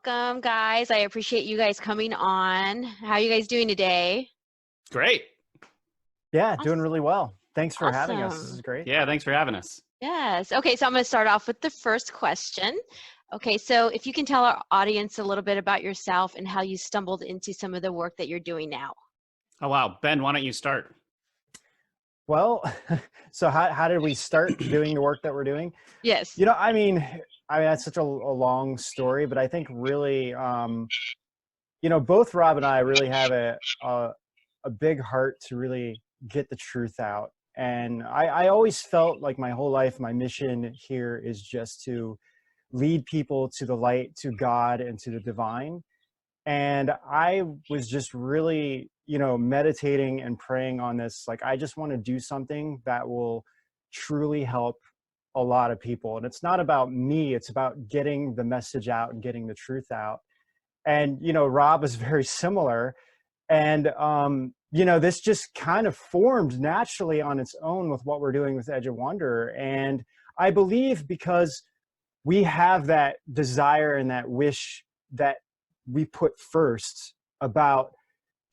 welcome, guys. I appreciate you guys coming on. How are you guys doing today? Great. Yeah, doing really well. Thanks for having us. This Awesome. is great. Yeah, thanks for having us. Yes. Okay, so I'm going to start off with the first question. Okay, so if you can tell our audience a little bit about yourself and how you stumbled into some of the work that you're doing now. Oh, wow. Ben, why don't you start? Well, so how did we start doing the work that we're doing? Yes. I mean, that's such a long story, but I think really, both Rob and I really have a big heart to really get the truth out. And I always felt like my whole life, my mission here is just to lead people to the light, to God, and to the divine. And I was just really, meditating and praying on this. Like, I just want to do something that will truly help a lot of people. And it's not about me, it's about getting the message out and getting the truth out. And, Rob is very similar. And, this just kind of formed naturally on its own with what we're doing with Edge of Wonder. And I believe because we have that desire and that wish that we put first about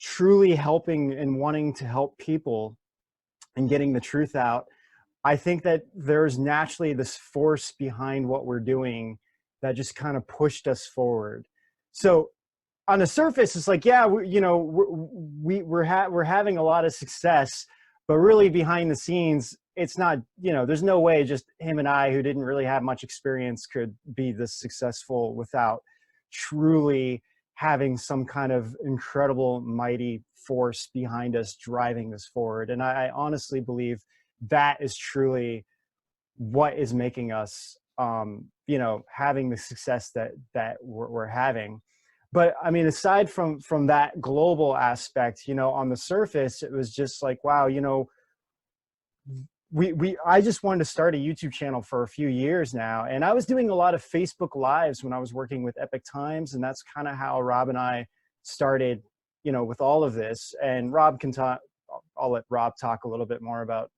truly helping and wanting to help people and getting the truth out, I think that there's naturally this force behind what we're doing that just kind of pushed us forward. So on the surface, it's like, yeah, we're having a lot of success, but really behind the scenes, it's not, there's no way just him and I, who didn't really have much experience, could be this successful without truly having some kind of incredible, mighty force behind us driving this forward. And I honestly believe that is truly what is making us, having the success that we're having. But I mean, aside from that global aspect, on the surface, it was just like, wow, I just wanted to start a YouTube channel for a few years now. And I was doing a lot of Facebook Lives when I was working with Epic Times. And that's kind of how Rob and I started, with all of this. And Rob can talk, I'll let Rob talk a little bit more about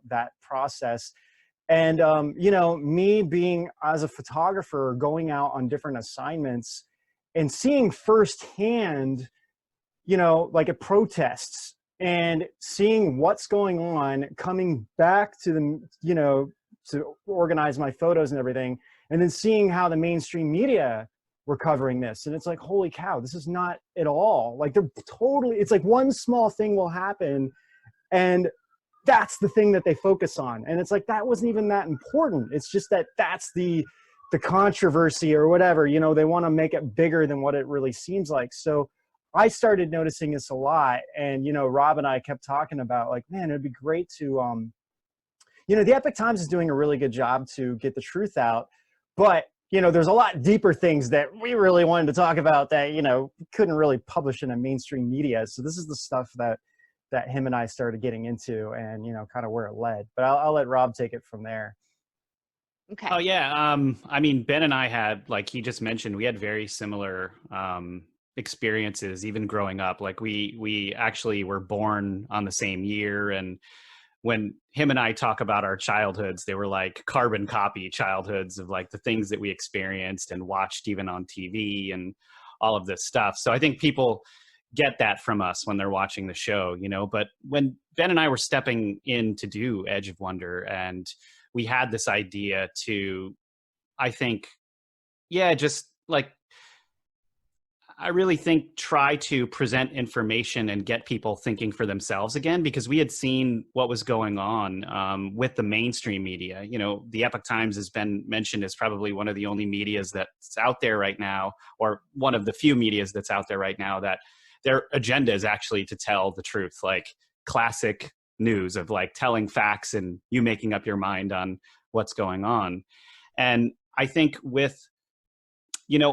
that process. And, me being as a photographer, going out on different assignments and seeing firsthand, like at protests, and seeing what's going on, coming back to the, to organize my photos and everything, and then seeing how the mainstream media were covering this. And it's like, holy cow, this is not at all. Like, they're totally, it's like one small thing will happen, and that's the thing that they focus on. And it's like, that wasn't even that important. It's just that that's the controversy or whatever, they want to make it bigger than what it really seems like. So I started noticing this a lot. And, Rob and I kept talking about, like, man, it'd be great to, the Epic Times is doing a really good job to get the truth out. But, there's a lot deeper things that we really wanted to talk about that, couldn't really publish in a mainstream media. So this is the stuff that him and I started getting into, and, kind of where it led. But I'll let Rob take it from there. Okay. Oh, yeah. I mean, Ben and I had, like he just mentioned, we had very similar experiences, even growing up. Like, we actually were born on the same year. And when him and I talk about our childhoods, they were like carbon copy childhoods of like the things that we experienced and watched even on TV and all of this stuff. So I think people get that from us when they're watching the show, but when Ben and I were stepping in to do Edge of Wonder, and we had this idea to, I think, just like, I really think try to present information and get people thinking for themselves again, because we had seen what was going on with the mainstream media. The Epic Times has been mentioned as probably one of the only medias that's out there right now, or one of the few medias that's out there right now that their agenda is actually to tell the truth, like classic news of like telling facts and you making up your mind on what's going on. And I think with,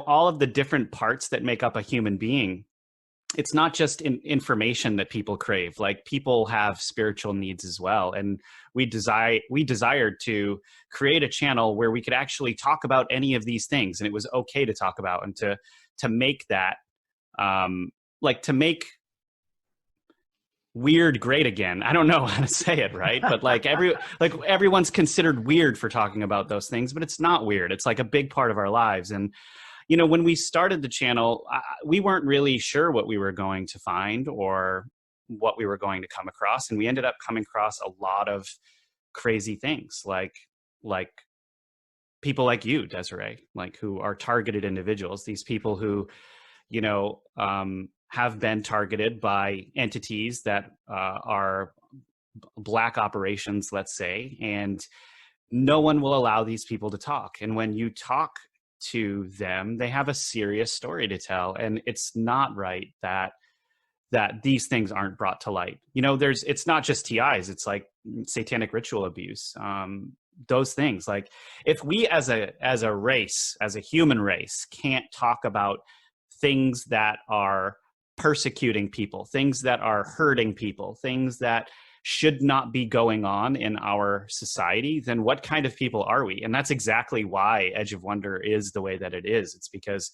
all of the different parts that make up a human being, it's not just information that people crave. Like, people have spiritual needs as well. And we desired to create a channel where we could actually talk about any of these things, and it was okay to talk about, and to make that, to make weird great again. I don't know how to say it right, but like everyone's considered weird for talking about those things, but it's not weird. It's like a big part of our lives. And you know, when we started the channel, we weren't really sure what we were going to find or what we were going to come across. And we ended up coming across a lot of crazy things, like people like you, Desiree, like who are targeted individuals, these people who, you know, have been targeted by entities that are black operations, let's say, and no one will allow these people to talk. And when you talk to them, they have a serious story to tell. And it's not right that these things aren't brought to light. You know, it's not just TIs, it's like satanic ritual abuse. Those things, like if we as a race, as a human race, can't talk about things that are persecuting people, things that are hurting people, things that should not be going on in our society, then what kind of people are we? And that's exactly why Edge of Wonder is the way that it is. It's because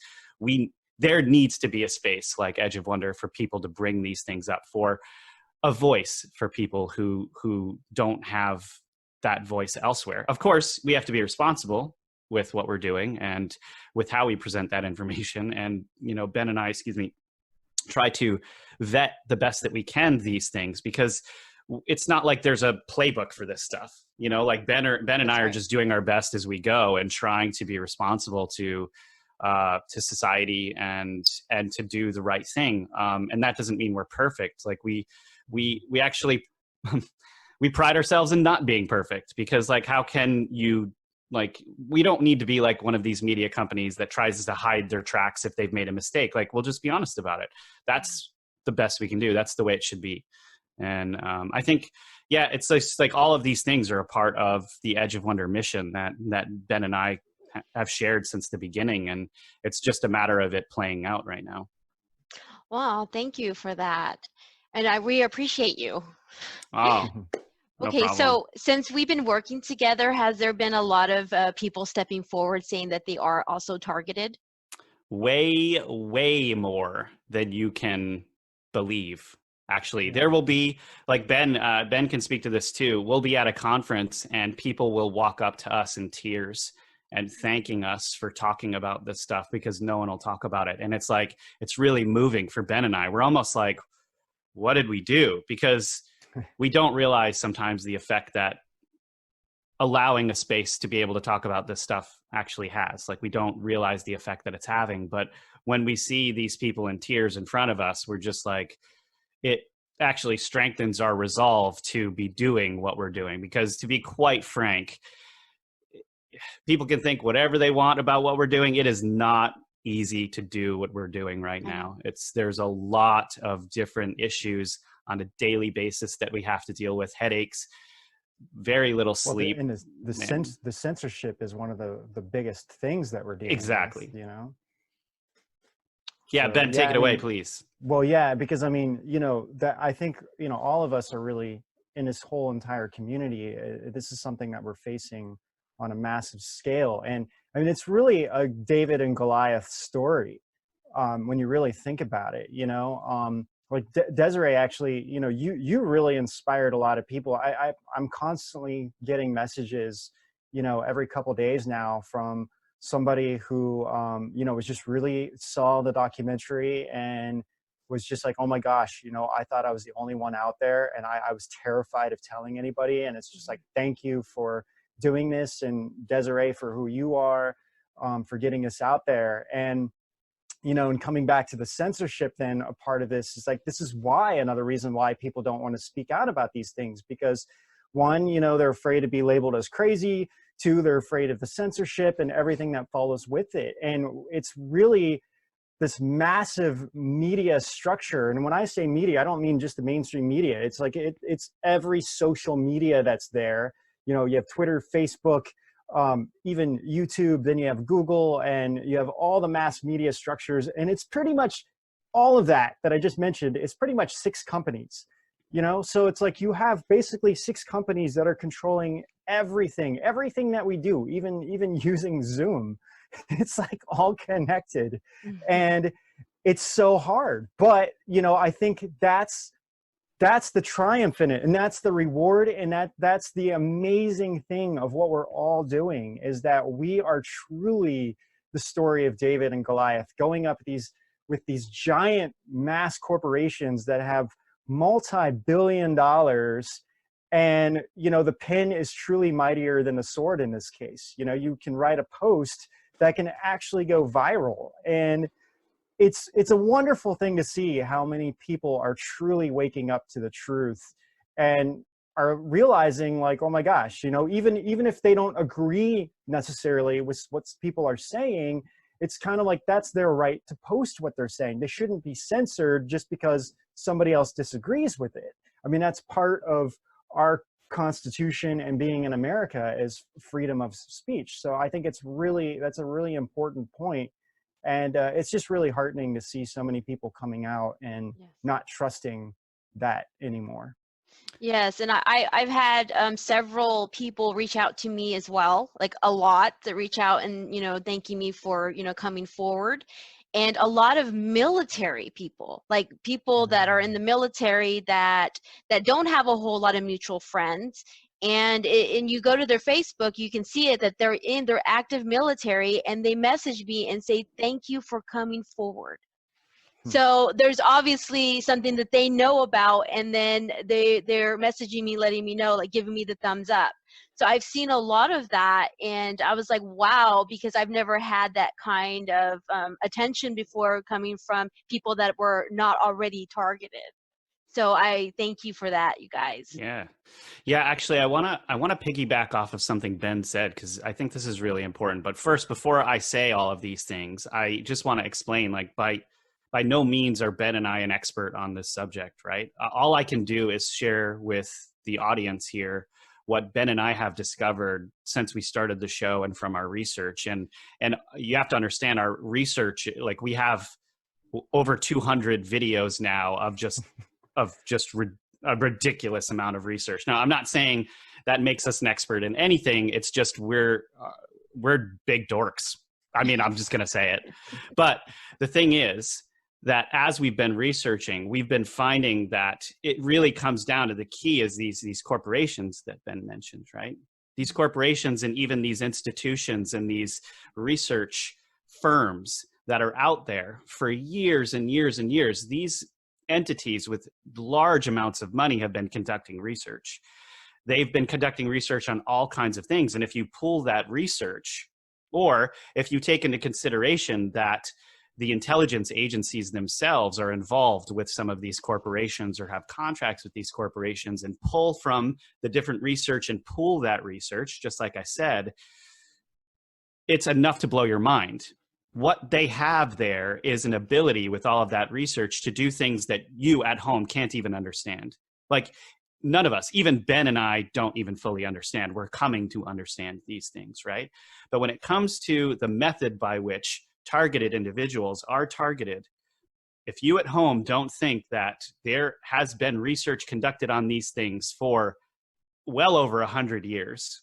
there needs to be a space like Edge of Wonder for people to bring these things up, for a voice for people who don't have that voice elsewhere. Of course, we have to be responsible with what we're doing and with how we present that information. And, you know, Ben and I, try to vet the best that we can these things, because it's not like there's a playbook for this stuff. You know, like Ben and I are just doing our best as we go and trying to be responsible to society and to do the right thing. And that doesn't mean we're perfect. Like we actually, we pride ourselves in not being perfect, because like, how can you, like, we don't need to be like one of these media companies that tries to hide their tracks if they've made a mistake. Like, we'll just be honest about it. That's the best we can do. That's the way it should be. And I think, yeah, it's just like all of these things are a part of the Edge of Wonder mission that Ben and I have shared since the beginning. And it's just a matter of it playing out right now. Well, thank you for that. And we appreciate you. Oh, no Okay, problem. so since we've been working together, has there been a lot of people stepping forward saying that they are also targeted? Way, way more than you can believe. Actually, there will be, like Ben can speak to this too. We'll be at a conference and people will walk up to us in tears and thanking us for talking about this stuff, because no one will talk about it. And it's like, it's really moving for Ben and I. We're almost like, what did we do? Because we don't realize sometimes the effect that allowing a space to be able to talk about this stuff actually has. Like, we don't realize the effect that it's having. But when we see these people in tears in front of us, we're just like, it actually strengthens our resolve to be doing what we're doing. Because to be quite frank, people can think whatever they want about what we're doing. It is not easy to do what we're doing right now. There's a lot of different issues on a daily basis that we have to deal with. Headaches, very little sleep. And the censorship is one of the biggest things that we're dealing with, you know? Yeah, so, Ben, take it away, please. Well, yeah, because I mean, you know, that I think, you know, all of us are really in this whole entire community. This is something that we're facing on a massive scale. And I mean, it's really a David and Goliath story when you really think about it, you know. Like Desiree, actually, you know, you really inspired a lot of people. I'm constantly getting messages, you know, every couple of days now from somebody who, you know, was just really saw the documentary and was just like, oh my gosh, you know, I thought I was the only one out there, and I was terrified of telling anybody. And it's just like, thank you for doing this, and Desiree for who you are, for getting us out there. And you know, and coming back to the censorship, then a part of this is like, this is why, another reason why people don't want to speak out about these things, because one, you know, they're afraid to be labeled as crazy. Two, they're afraid of the censorship and everything that follows with it. And it's really this massive media structure. And when I say media, I don't mean just the mainstream media. It's like, it's every social media that's there. You know, you have Twitter, Facebook, even YouTube, then you have Google, and you have all the mass media structures. And it's pretty much all of that I just mentioned. It's pretty much 6 companies, you know? So it's like, you have basically 6 companies that are controlling everything that we do, even using Zoom. It's like all connected. And it's so hard. But, you know, I think that's the triumph in it, and that's the reward, and that's the amazing thing of what we're all doing, is that we are truly the story of David and Goliath, going up with these giant mass corporations that have multi-billion dollars. And, you know, the pen is truly mightier than the sword in this case. You know, you can write a post that can actually go viral. And it's a wonderful thing to see how many people are truly waking up to the truth and are realizing, like, oh my gosh, you know, even if they don't agree necessarily with what people are saying, it's kind of like that's their right to post what they're saying. They shouldn't be censored just because somebody else disagrees with it. I mean, that's part of our Constitution and being in America is freedom of speech. So I think that's a really important point. And it's just really heartening to see so many people coming out and not trusting that anymore. Yes, and I've had several people reach out to me as well, like a lot that reach out and, you know, thanking me for, you know, coming forward. And a lot of military people, like people that are in the military that don't have a whole lot of mutual friends. And you go to their Facebook, you can see it that they're in their active military, and they message me and say, thank you for coming forward. So there's obviously something that they know about, and then they're messaging me, letting me know, like giving me the thumbs up. So I've seen a lot of that, and I was like, wow, because I've never had that kind of attention before coming from people that were not already targeted. So I thank you for that, you guys. Yeah. Actually, I wanna piggyback off of something Ben said, because I think this is really important. But first, before I say all of these things, I just want to explain, like, by no means are Ben and I an expert on this subject, right? All I can do is share with the audience here what Ben and I have discovered since we started the show and from our research. And you have to understand our research, like, we have over 200 videos now of just a ridiculous amount of research. Now, I'm not saying that makes us an expert in anything. It's just we're big dorks. I mean, I'm just going to say it. But the thing is that as we've been researching, we've been finding that it really comes down to the key is these corporations that Ben mentioned, right? These corporations and even these institutions and these research firms that are out there for years and years and years, these entities with large amounts of money have been conducting research. They've been conducting research on all kinds of things. And if you pull that research, or if you take into consideration that the intelligence agencies themselves are involved with some of these corporations or have contracts with these corporations, and pull from the different research and pool that research, just like I said, it's enough to blow your mind. What they have there is an ability with all of that research to do things that you at home can't even understand. Like, none of us, even Ben and I, don't even fully understand. We're coming to understand these things, right? But when it comes to the method by which targeted individuals are targeted, if you at home don't think that there has been research conducted on these things for well over 100 years,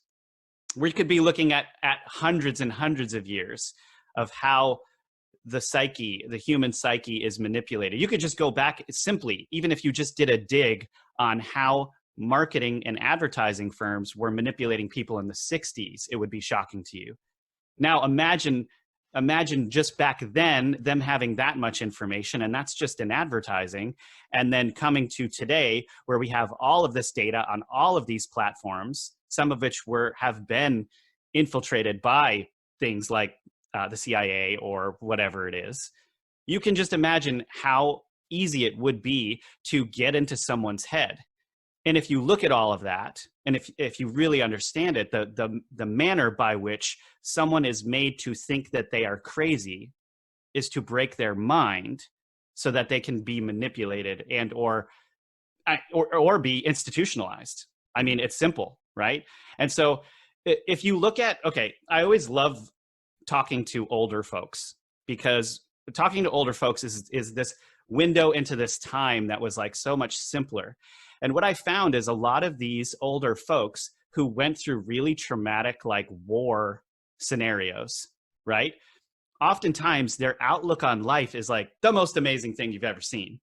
we could be looking at hundreds and hundreds of years of how the psyche, the human psyche, is manipulated. You could just go back simply, even if you just did a dig on how marketing and advertising firms were manipulating people in the 60s, it would be shocking to you. Now imagine just back then them having that much information, and that's just in advertising, and then coming to today where we have all of this data on all of these platforms, some of which have been infiltrated by things like the CIA or whatever it is. You can just imagine how easy it would be to get into someone's head. And if you look at all of that, and if you really understand it, the manner by which someone is made to think that they are crazy is to break their mind so that they can be manipulated and or be institutionalized. I mean, it's simple, right? And so if you look at, okay, I always love talking to older folks, because talking to older folks is this window into this time that was like so much simpler. And what I found is a lot of these older folks who went through really traumatic, like, war scenarios, right? Oftentimes their outlook on life is like the most amazing thing you've ever seen.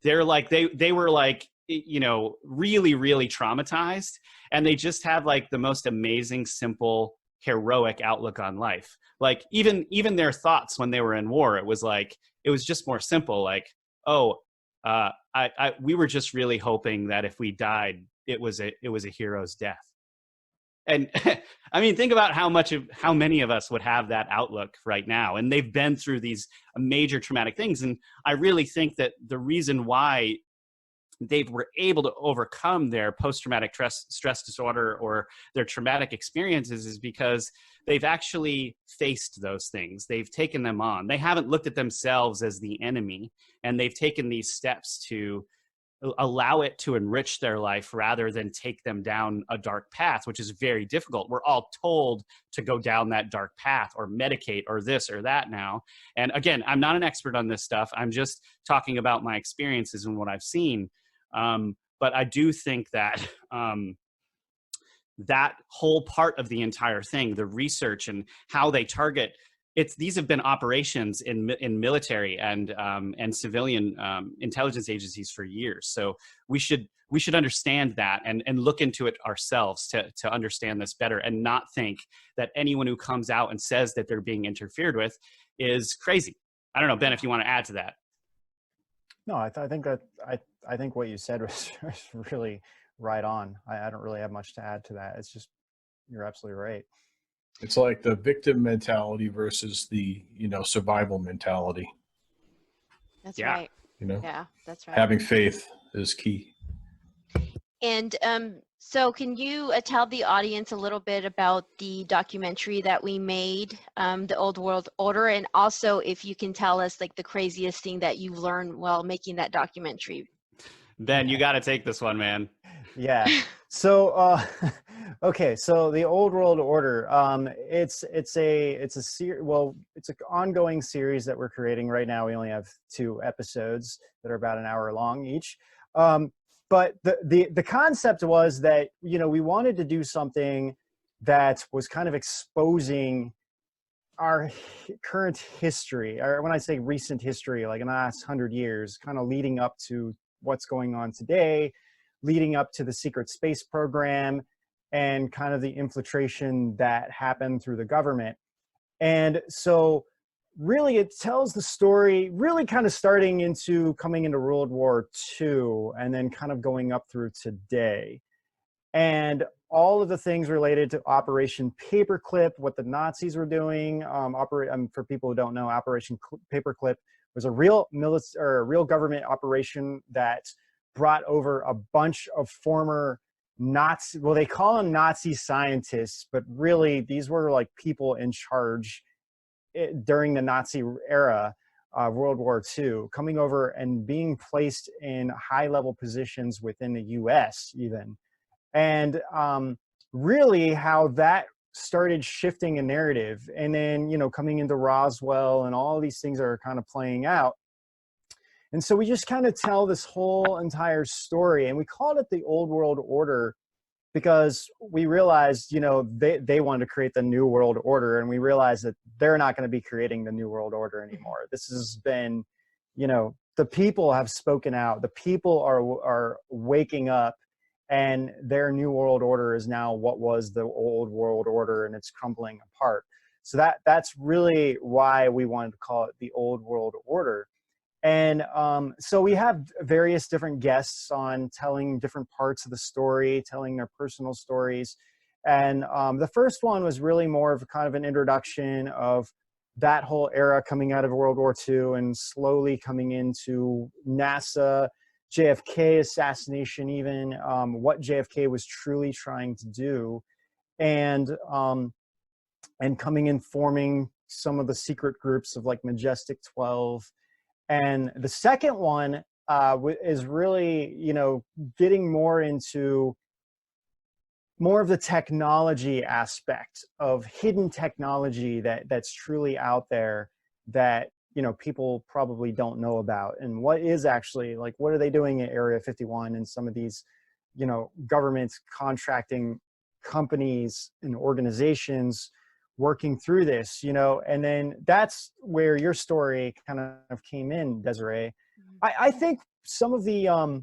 They're like, they were like, you know, really, really traumatized. And they just have like the most amazing, simple heroic outlook on life. Like even their thoughts when they were in war, it was just more simple. Like, oh, we were just really hoping that if we died, it was a hero's death. And I mean, think about how many of us would have that outlook right now. And they've been through these major traumatic things. And I really think that the reason why they were able to overcome their post-traumatic stress disorder or their traumatic experiences is because they've actually faced those things. They've taken them on. They haven't looked at themselves as the enemy, and they've taken these steps to allow it to enrich their life rather than take them down a dark path, which is very difficult. We're all told to go down that dark path or medicate or this or that now. And again, I'm not an expert on this stuff. I'm just talking about my experiences and what I've seen. But I do think that that whole part of the entire thing, the research and how they target, these have been operations in military and civilian intelligence agencies for years. So we should understand that and look into it ourselves to understand this better, and not think that anyone who comes out and says that they're being interfered with is crazy. I don't know, Ben, if you want to add to that. No, I think what you said was really right on. I don't really have much to add to that. It's just, you're absolutely right. It's like the victim mentality versus the, survival mentality. That's right. Yeah, that's right. Having faith is key. And so can you tell the audience a little bit about the documentary that we made, The Old World Order, and also if you can tell us like the craziest thing that you learned while making that documentary? Ben, you got to take this one, man. Yeah. So, okay. So the Old World Order, it's an ongoing series that we're creating right now. We only have 2 episodes that are about an hour long each. But the concept was that, we wanted to do something that was kind of exposing our current history, or when I say recent history, like in the last 100 years, kind of leading up to what's going on today, leading up to the secret space program and kind of the infiltration that happened through the government. And so really it tells the story, really kind of starting into coming into World War II and then kind of going up through today. And all of the things related to Operation Paperclip, what the Nazis were doing. For people who don't know, Operation Paperclip was a real government operation that brought over a bunch of former Nazi, well, they call them Nazi scientists, but really these were like people in charge during the Nazi era, World War II, coming over and being placed in high-level positions within the US even. And really how that started shifting a narrative. And then, coming into Roswell and all these things are kind of playing out. And so we just kind of tell this whole entire story, and we called it the Old World Order because we realized, they wanted to create the New World Order, and we realized that they're not going to be creating the New World Order anymore. This has been, the people have spoken out. The people are waking up, and their New World Order is now what was the Old World Order, and it's crumbling apart. So that's really why we wanted to call it the Old World Order. And so we have various different guests on telling different parts of the story, telling their personal stories. And the first one was really more of kind of an introduction of that whole era coming out of World War II and slowly coming into NASA, JFK assassination even, what JFK was truly trying to do, and coming in forming some of the secret groups of like Majestic 12. And the second one is really, getting more into more of the technology aspect of hidden technology that's truly out there that, people probably don't know about. And what is actually, like, what are they doing at Area 51 and some of these, governments, contracting companies and organizations working through this, and then that's where your story kind of came in, Desiree. I think some of the, a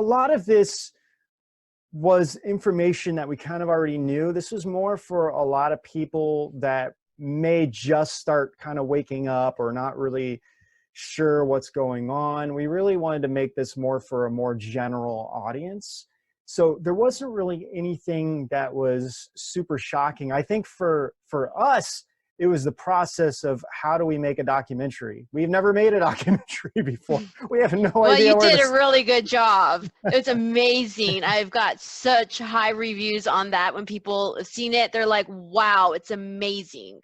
lot of this, was information that we kind of already knew. This was more for a lot of people that may just start kind of waking up or not really sure what's going on. We really wanted to make this more for a more general audience. So there wasn't really anything that was super shocking. I think for us, it was the process of how do we make a documentary? We've never made a documentary before. We have no Well, idea. you did a really good job. It's amazing. I've got such high reviews on that. When people have seen it, they're like, wow, it's amazing.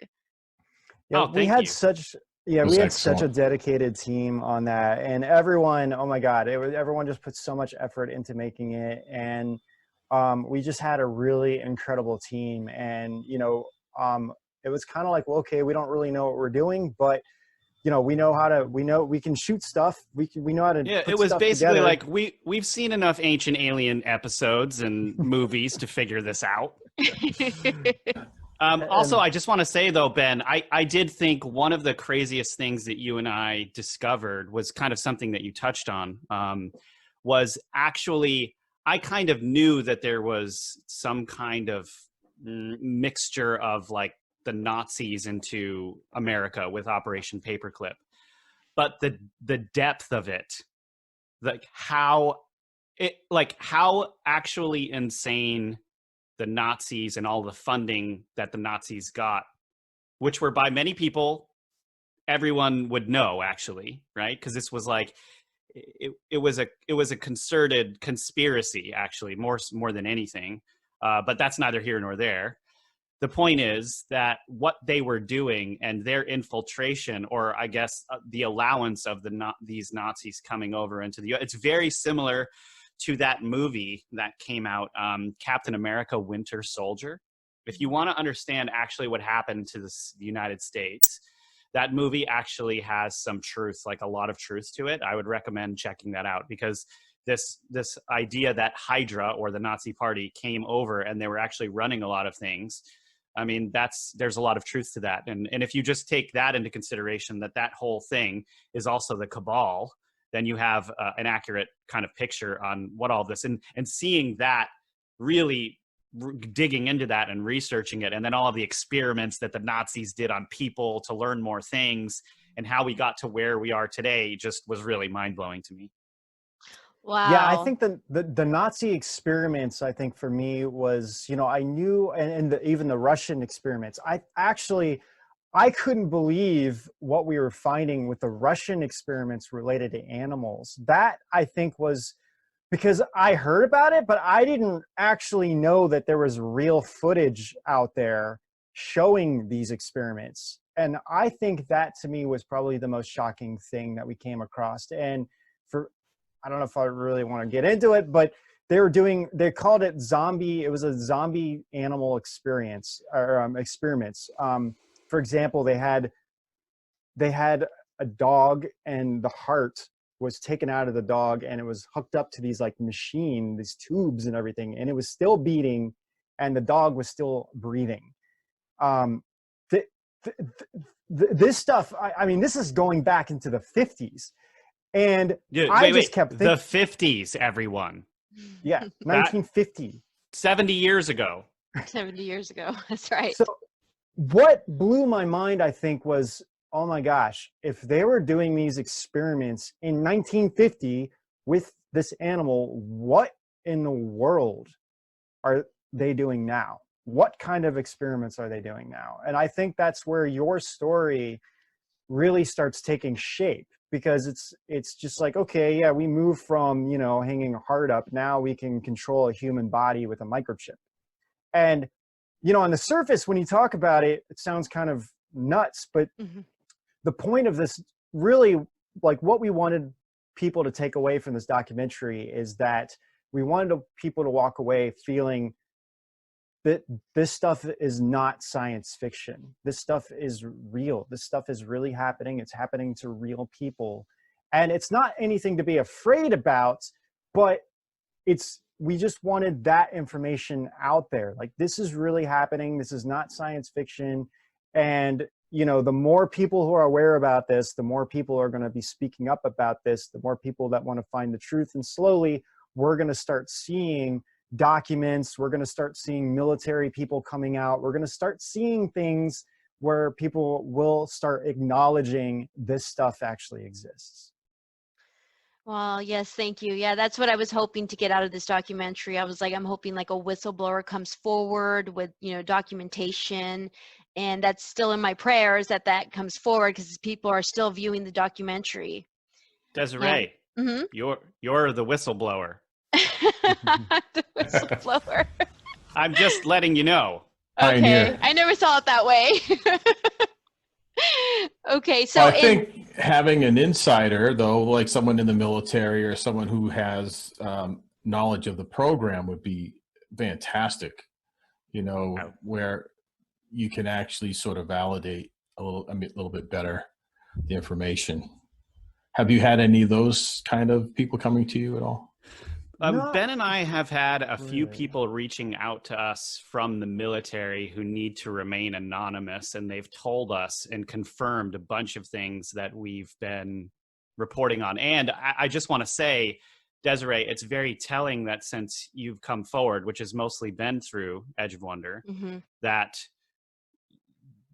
Yeah, Oh, thank you. We had such a excellent. dedicated team on that, and everyone, oh my God, everyone just put so much effort into making it, and we just had a really incredible team. And it was kind of like, well, okay, we don't really know what we're doing, but we know we can shoot stuff. We know how to. Yeah, put it was stuff basically together. like we've seen enough Ancient Alien episodes and movies to figure this out. Also, I just want to say though, Ben, I did think one of the craziest things that you and I discovered was kind of something that you touched on, was actually, I kind of knew that there was some kind of mixture of like the Nazis into America with Operation Paperclip, but the depth of it, how actually insane the Nazis and all the funding that the Nazis got, which were by many people, everyone would know actually, right? Because this was like, it was a concerted conspiracy actually, more than anything. But that's neither here nor there. The point is that what they were doing and their infiltration, or I guess the allowance of these Nazis coming over into the U.S., it's very similar to that movie that came out, Captain America: Winter Soldier. If you want to understand actually what happened to the United States, that movie actually has some truth, like a lot of truth to it. I would recommend checking that out, because this idea that Hydra, or the Nazi Party, came over and they were actually running a lot of things. I mean, there's a lot of truth to that. And if you just take that into consideration, that whole thing is also the cabal, then you have an accurate kind of picture on what all this, and seeing that, really digging into that and researching it, and then all of the experiments that the Nazis did on people to learn more things, and how we got to where we are today, just was really mind-blowing to me. Wow. Yeah, I think the Nazi experiments, I think for me was, I knew, and even the Russian experiments, I couldn't believe what we were finding with the Russian experiments related to animals. That, I think, was because I heard about it, but I didn't actually know that there was real footage out there showing these experiments. And I think that, to me, was probably the most shocking thing that we came across. And I don't know if I really want to get into it, but they called it zombie. It was a zombie animal experience, or experiments. For example, they had a dog, and the heart was taken out of the dog, and it was hooked up to these these tubes and everything, and it was still beating, and the dog was still breathing. This stuff, I mean, this is going back into the 50s. And I just kept thinking. The 50s, everyone. Yeah, 1950. 70 years ago. 70 years ago. That's right. So what blew my mind, I think, was, oh my gosh, if they were doing these experiments in 1950 with this animal, what in the world are they doing now? What kind of experiments are they doing now? And I think that's where your story really starts taking shape, because it's just like, okay, yeah, we move from, hanging a heart up. Now we can control a human body with a microchip. And, on the surface, when you talk about it, it sounds kind of nuts, but the point of this, really, like, what we wanted people to take away from this documentary is that we wanted people to walk away feeling that this stuff is not science fiction. This stuff is real. This stuff is really happening. It's happening to real people. And it's not anything to be afraid about, but we just wanted that information out there. Like, this is really happening. This is not science fiction. And, the more people who are aware about this, the more people are going to be speaking up about this, the more people that want to find the truth. And slowly we're going to start seeing documents. We're going to start seeing military people coming out. We're going to start seeing things where people will start acknowledging this stuff actually exists. Well, yes, thank you. Yeah, that's what I was hoping to get out of this documentary. I was like, I'm hoping like a whistleblower comes forward with, documentation. And that's still in my prayers that comes forward, because people are still viewing the documentary. Desiree, Mm-hmm. you're the whistleblower. The whistleblower. I'm just letting you know. Okay, Pioneer. I never saw it that way. Okay, so I think having an insider, though, like someone in the military or someone who has knowledge of the program would be fantastic, where you can actually sort of validate a little bit better the information. Have you had any of those kind of people coming to you at all? Ben and I have had a few really. people reaching out to us from the military who need to remain anonymous, and they've told us and confirmed a bunch of things that we've been reporting on. And I just want to say, Desiree, it's very telling that since you've come forward, which has mostly been through Edge of Wonder, mm-hmm. that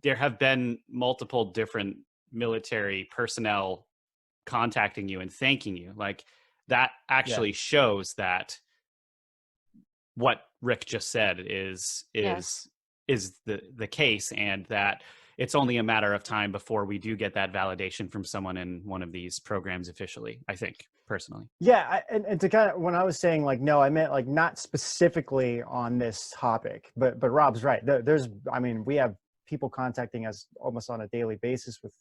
there have been multiple different military personnel contacting you and thanking you. Like, that actually shows that what Rick just said is the case, and that it's only a matter of time before we do get that validation from someone in one of these programs officially, I think, personally. Yeah, and to kind of, when I was saying like, no, I meant like not specifically on this topic, but Rob's right. We have people contacting us almost on a daily basis with,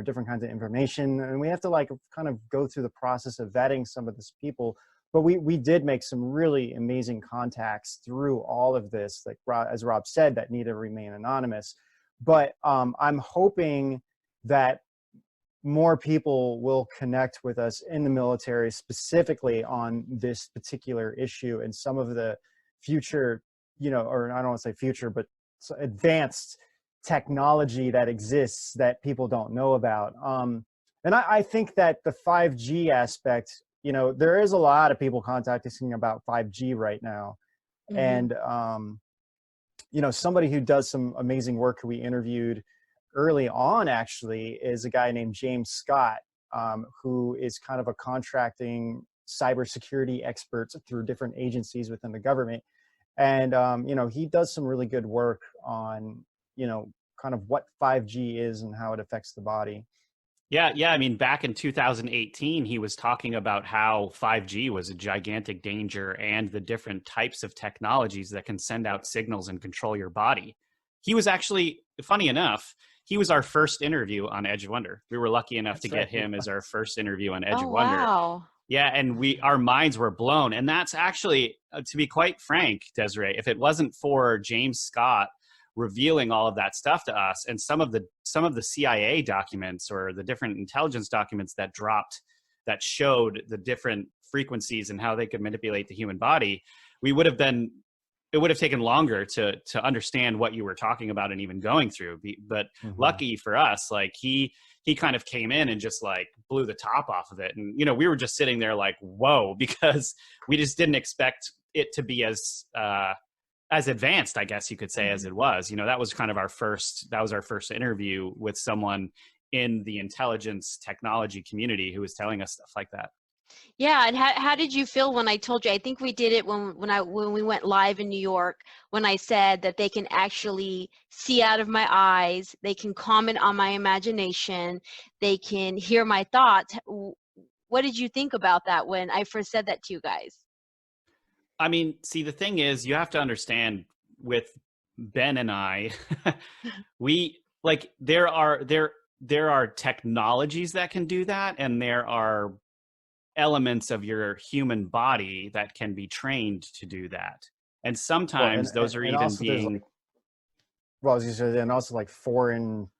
different kinds of information, and we have to like kind of go through the process of vetting some of these people. But we did make some really amazing contacts through all of this, like as Rob said, that need to remain anonymous. But I'm hoping that more people will connect with us in the military specifically on this particular issue and some of the future, or I don't want to say future, but advanced technology that exists that people don't know about. And I think that the 5G aspect, there is a lot of people contacting about 5G right now. Mm-hmm. And, somebody who does some amazing work who we interviewed early on actually is a guy named James Scott, who is kind of a contracting cybersecurity expert through different agencies within the government. And, he does some really good work on, kind of what 5G is and how it affects the body. Yeah. I mean, back in 2018, he was talking about how 5G was a gigantic danger and the different types of technologies that can send out signals and control your body. He was actually, funny enough, he was our first interview on Edge of Wonder. We were lucky enough to get him as our first interview on Edge of Wonder. Wow. Yeah, and our minds were blown. And that's actually, to be quite frank, Desiree, if it wasn't for James Scott revealing all of that stuff to us, and some of the CIA documents or the different intelligence documents that dropped that showed the different frequencies and how they could manipulate the human body, it would have taken longer to understand what you were talking about and even going through. But lucky for us, like he kind of came in and just like blew the top off of it. And, we were just sitting there like, whoa, because we just didn't expect it to be as advanced, I guess you could say, as it was. That was kind of our first interview with someone in the intelligence technology community who was telling us stuff like that. Yeah, and how did you feel when I told you? I think we did it when we went live in New York, when I said that they can actually see out of my eyes, they can comment on my imagination, they can hear my thoughts. What did you think about that when I first said that to you guys? I mean, see, the thing is, you have to understand with Ben and I, there are technologies that can do that, and there are elements of your human body that can be trained to do that. And sometimes those are even being... and also like foreign,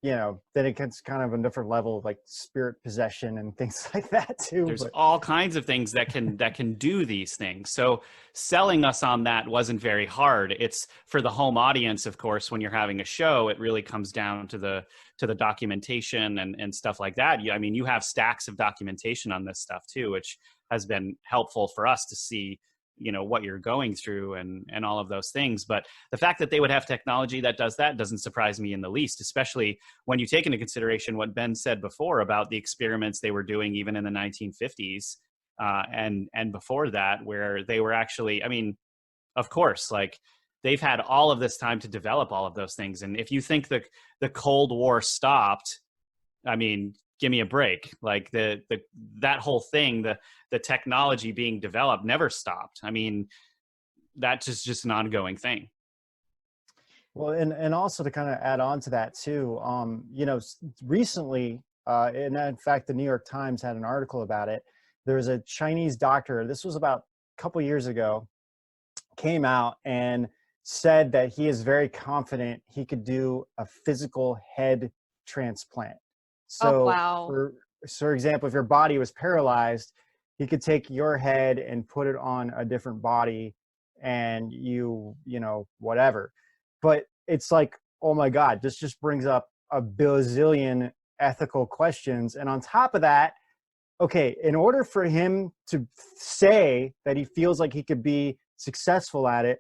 then it gets kind of a different level of like spirit possession and things like that too. There's all kinds of things that can do these things. So selling us on that wasn't very hard. It's for the home audience, of course, when you're having a show, it really comes down to the documentation and stuff like that. I mean, you have stacks of documentation on this stuff too, which has been helpful for us to see, you know, what you're going through and all of those things. But the fact that they would have technology that does that doesn't surprise me in the least, especially when you take into consideration what Ben said before about the experiments they were doing even in the 1950s and before that, where they were actually, I mean, of course, like they've had all of this time to develop all of those things. And if you think the Cold War stopped, I mean, give me a break. Like that whole thing, the technology being developed never stopped. I mean, that's just an ongoing thing. Well, and also to kind of add on to that too, you know, recently, and in fact, the New York Times had an article about it. There was a Chinese doctor, this was about a couple years ago, came out and said that he is very confident he could do a physical head transplant. So, Oh, wow. for example, if your body was paralyzed, he could take your head and put it on a different body and you know, whatever. But it's like, oh my God, this just brings up a bazillion ethical questions. And on top of that, okay, in order for him to say that he feels like he could be successful at it,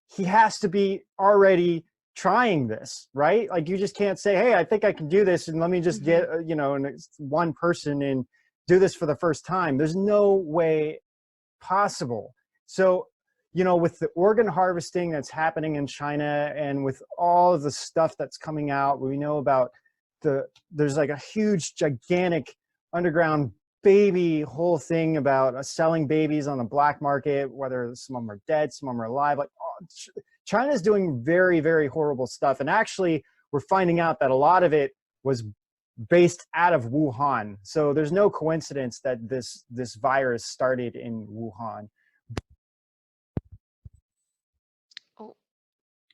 he has to be already trying this, right? Like you just can't say, hey, I think I can do this and let me just get, you know, one person and do this for the first time. There's no way possible. So, you know, with the organ harvesting that's happening in China and with all of the stuff that's coming out, we know about there's like a huge, gigantic underground baby whole thing about selling babies on the black market, whether some of them are dead, some of them are alive. Like China's doing very, very horrible stuff. And actually, we're finding out that a lot of it was based out of Wuhan. So there's no coincidence that this virus started in Wuhan. Oh,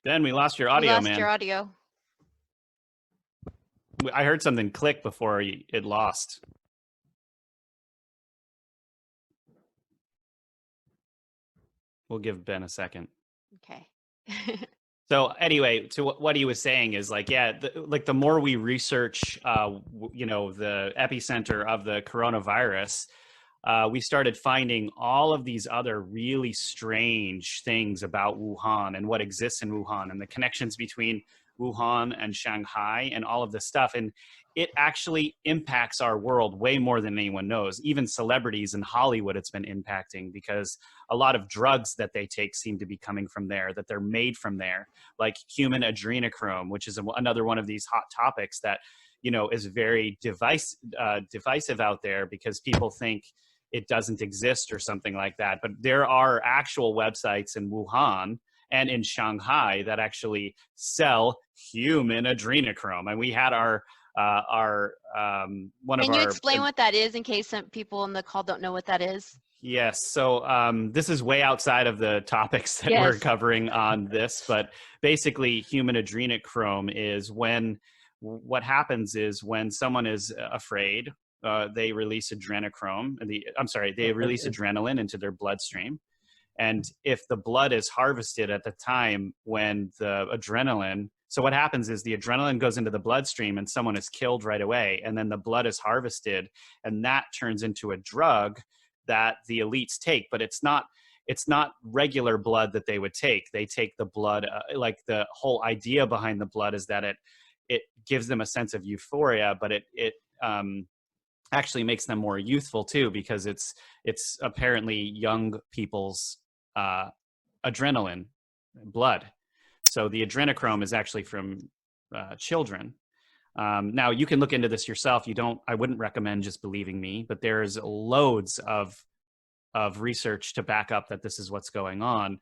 Ben, we lost your audio, lost man. your audio. I heard something click before it lost. We'll give Ben a second. Okay. So anyway, to what he was saying is like, yeah, like the more we research, you know, the epicenter of the coronavirus, we started finding all of these other really strange things about Wuhan and what exists in Wuhan and the connections between Wuhan and Shanghai and all of this stuff. And it actually impacts our world way more than anyone knows. Even celebrities in Hollywood, it's been impacting because a lot of drugs that they take seem to be coming from there, that they're made from there, like human adrenochrome, which is another one of these hot topics that, you know, is very divisive out there because people think it doesn't exist or something like that. But there are actual websites in Wuhan and in Shanghai that actually sell human adrenochrome. And we had our one of our. Can you explain what that is in case some people in the call don't know what that is? Yes. So this is way outside of the topics that we're covering on this, but basically human adrenochrome is what happens is when someone is afraid, they release adrenochrome. They release adrenaline into their bloodstream. And if the blood is harvested at the time when the adrenaline, so what happens is the adrenaline goes into the bloodstream and someone is killed right away. And then the blood is harvested and that turns into a drug that the elites take, but it's not regular blood that they would take. They take the blood, like the whole idea behind the blood is that it gives them a sense of euphoria, but it actually makes them more youthful too, because it's apparently young people's adrenaline blood. So the adrenochrome is actually from children. Now you can look into this yourself. I wouldn't recommend just believing me, but there's loads of research to back up that this is what's going on.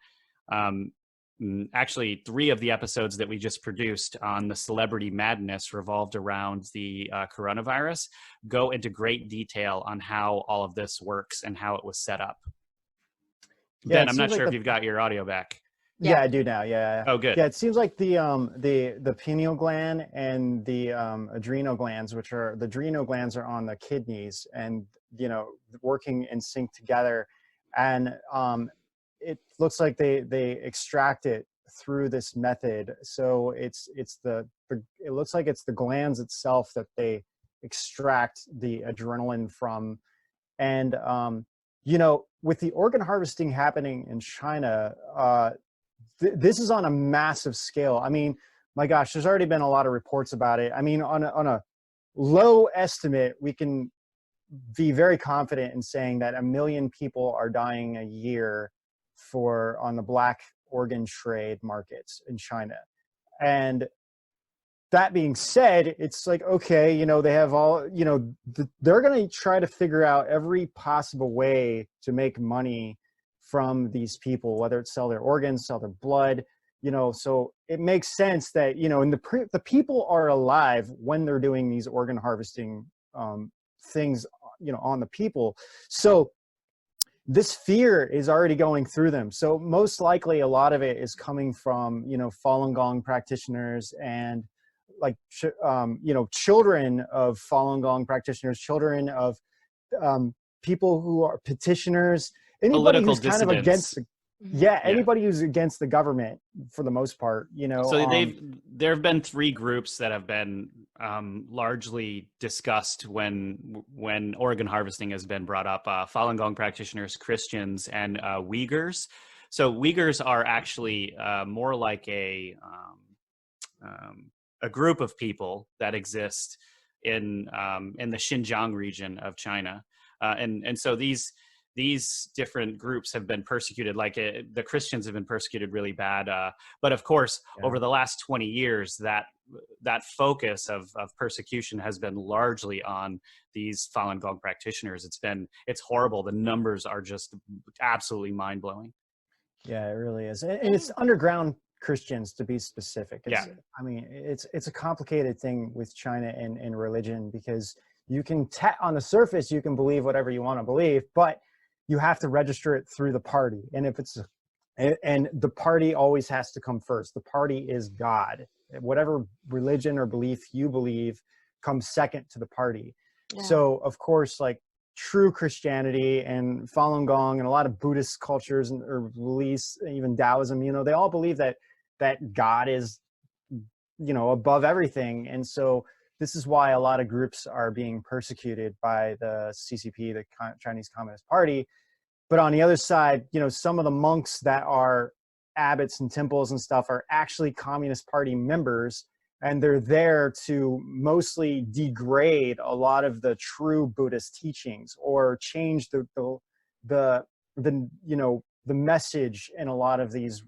Actually, 3 of the episodes that we just produced on the celebrity madness revolved around the coronavirus, go into great detail on how all of this works and how it was set up. Yeah, Ben, I'm not sure if you've got your audio back. Yeah, I do now. Yeah. Oh, good. Yeah, it seems like the pineal gland and the adrenal glands, which are the adrenal glands, are on the kidneys, and working in sync together, and it looks like they extract it through this method. So it looks like it's the glands itself that they extract the adrenaline from, and with the organ harvesting happening in China, this is on a massive scale. I mean, my gosh, there's already been a lot of reports about it. I mean, on a low estimate, we can be very confident in saying that 1 million people are dying a year on the black organ trade markets in China. And that being said, it's like, okay, they have all, they're going to try to figure out every possible way to make money from these people, whether it's sell their organs, sell their blood, so it makes sense that, and the people are alive when they're doing these organ harvesting things, on the people. So this fear is already going through them. So most likely a lot of it is coming from, Falun Gong practitioners and like, children of Falun Gong practitioners, children of people who are petitioners, anybody Political who's kind of against anybody who's against the government for the most part, So there have been 3 groups that have been largely discussed when organ harvesting has been brought up: Falun Gong practitioners, Christians, and Uyghurs. So Uyghurs are actually more like a group of people that exist in the Xinjiang region of China, and so these different groups have been persecuted. Like the Christians have been persecuted really bad, but of course, over the last 20 years, that focus of persecution has been largely on these Falun Gong practitioners. It's horrible. The numbers are just absolutely mind blowing. Yeah, it really is, and it's underground Christians, to be specific. I mean, it's a complicated thing with China and religion, because you can on the surface you can believe whatever you want to believe, but you have to register it through the party. And and the party always has to come first. The party is God. Whatever religion or belief you believe comes second to the party. Yeah. So of course, like true Christianity and Falun Gong and a lot of Buddhist cultures or beliefs, even Taoism, they all believe that God is, above everything. And so this is why a lot of groups are being persecuted by the CCP, the Chinese Communist Party. But on the other side, some of the monks that are abbots and temples and stuff are actually Communist Party members, and they're there to mostly degrade a lot of the true Buddhist teachings or change the message in a lot of these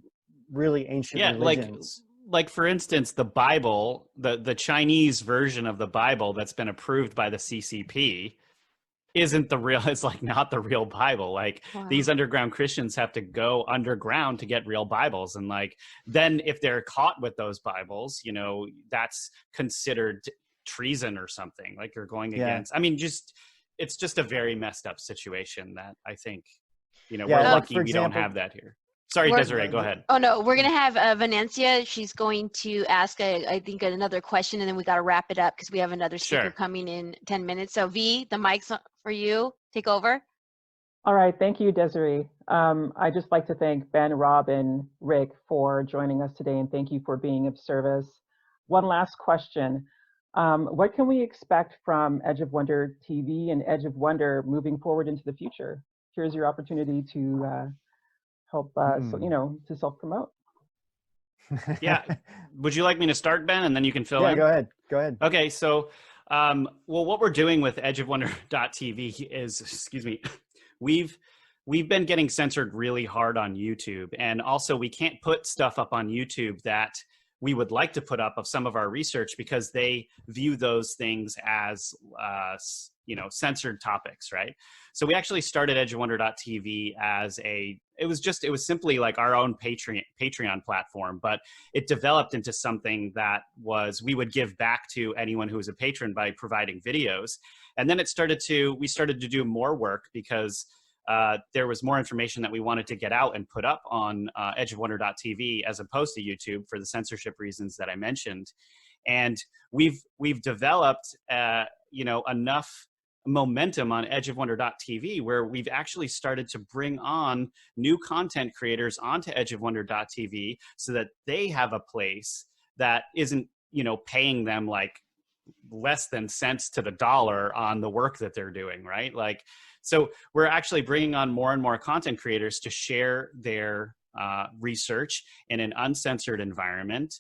really ancient religions. Like for instance, the Bible, the Chinese version of the Bible that's been approved by the CCP isn't the real, it's like not the real Bible. Like these underground Christians have to go underground to get real Bibles. And like, then if they're caught with those Bibles, that's considered treason or something. Like you're going against, I mean, it's just a very messed up situation that I think, we're lucky we don't have that here. Sorry, Desiree, go ahead. Oh, no, we're going to have Venencia. She's going to ask, I think, another question, and then we got to wrap it up because we have another speaker coming in 10 minutes. So, V, the mic's for you. Take over. All right. Thank you, Desiree. I'd just like to thank Ben, Rob, and Rick for joining us today, and thank you for being of service. One last question. What can we expect from Edge of Wonder TV and Edge of Wonder moving forward into the future? Here's your opportunity to help to self-promote. Yeah. Would you like me to start, Ben, and then you can fill in? Yeah, go ahead. Okay, so well, what we're doing with edgeofwonder.tv is, we've been getting censored really hard on YouTube, and also we can't put stuff up on YouTube that we would like to put up of some of our research because they view those things as censored topics, right? So we actually started edgeofwonder.tv as it was simply like our own Patreon platform, but it developed into something that we would give back to anyone who was a patron by providing videos. And then we started to do more work because there was more information that we wanted to get out and put up on edgeofwonder.tv as opposed to YouTube for the censorship reasons that I mentioned. And we've developed enough momentum on edgeofwonder.tv where we've actually started to bring on new content creators onto edgeofwonder.tv so that they have a place that isn't paying them like less than cents to the dollar on the work that they're doing, right? Like, so we're actually bringing on more and more content creators to share their research in an uncensored environment.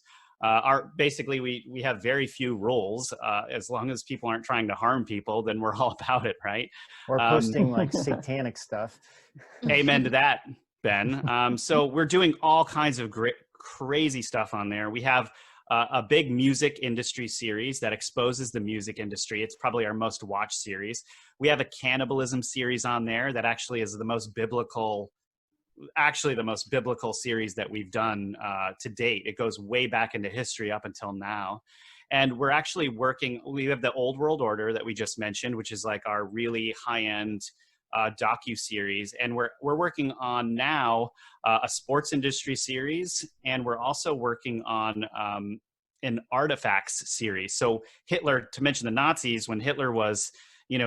Basically, we have very few rules. As long as people aren't trying to harm people, then we're all about it, right? Or posting like satanic stuff. Amen to that, Ben. So we're doing all kinds of great, crazy stuff on there. We have a big music industry series that exposes the music industry. It's probably our most watched series. We have a cannibalism series on there that actually is the most biblical series that we've done to date. It goes way back into history up until now. And we're actually we have the Old World Order that we just mentioned, which is like our really high-end docu-series. And we're working on now a sports industry series, and we're also working on an artifacts series. So Hitler, to mention the Nazis, when Hitler was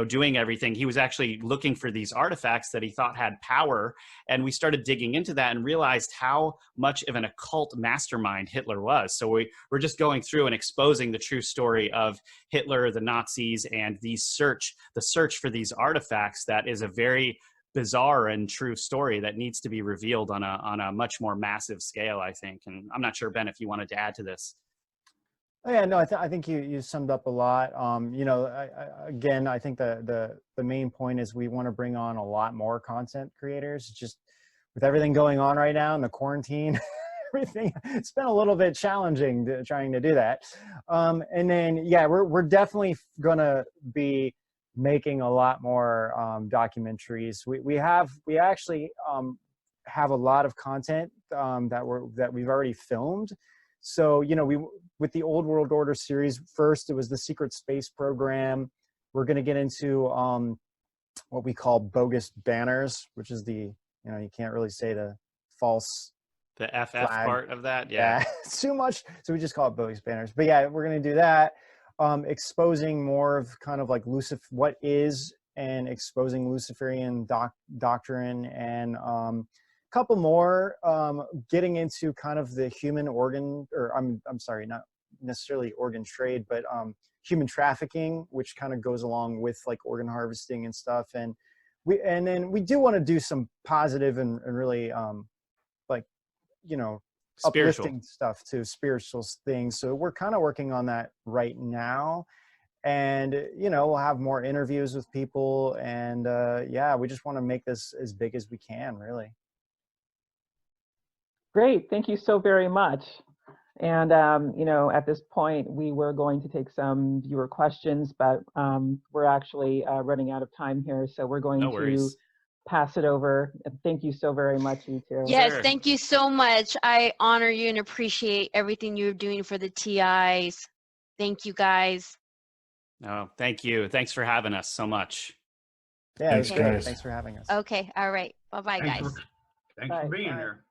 doing everything, he was actually looking for these artifacts that he thought had power. And we started digging into that and realized how much of an occult mastermind Hitler was. So we're just going through and exposing the true story of Hitler, the Nazis, and the search for these artifacts. That is a very bizarre and true story that needs to be revealed on a much more massive scale, I think. And I'm not sure, Ben, if you wanted to add to this. Oh, yeah, no, I think you summed up a lot. Again, I think the main point is we want to bring on a lot more content creators. Just with everything going on right now in the quarantine, everything, it's been a little bit challenging trying to do that. And then, yeah, we're definitely going to be making a lot more documentaries. We actually have a lot of content that we've already filmed. So, with the Old World Order series, first it was the secret space program. We're going to get into what we call bogus banners, which is you can't really say the false. The FF flag part of that, yeah. It's too much. So we just call it bogus banners. But yeah, we're going to do that. Exposing more of kind of like what is, and exposing Luciferian doctrine, and couple more getting into kind of the human organ, or I'm sorry, not necessarily organ trade, but human trafficking, which kind of goes along with like organ harvesting and stuff. And then we do want to do some positive and really uplifting stuff too, spiritual things. So we're kind of working on that right now. And, we'll have more interviews with people, and we just want to make this as big as we can, really. Great, thank you so very much. And, at this point, we were going to take some viewer questions, but we're actually running out of time here. So we're going to pass it over. And thank you so very much, you two. Yes, thank you so much. I honor you and appreciate everything you're doing for the TIs. Thank you, guys. No, thank you. Thanks for having us so much. Yeah, thanks, guys. Thanks for having us. Okay, all right. Bye-bye, guys. Thanks for being here.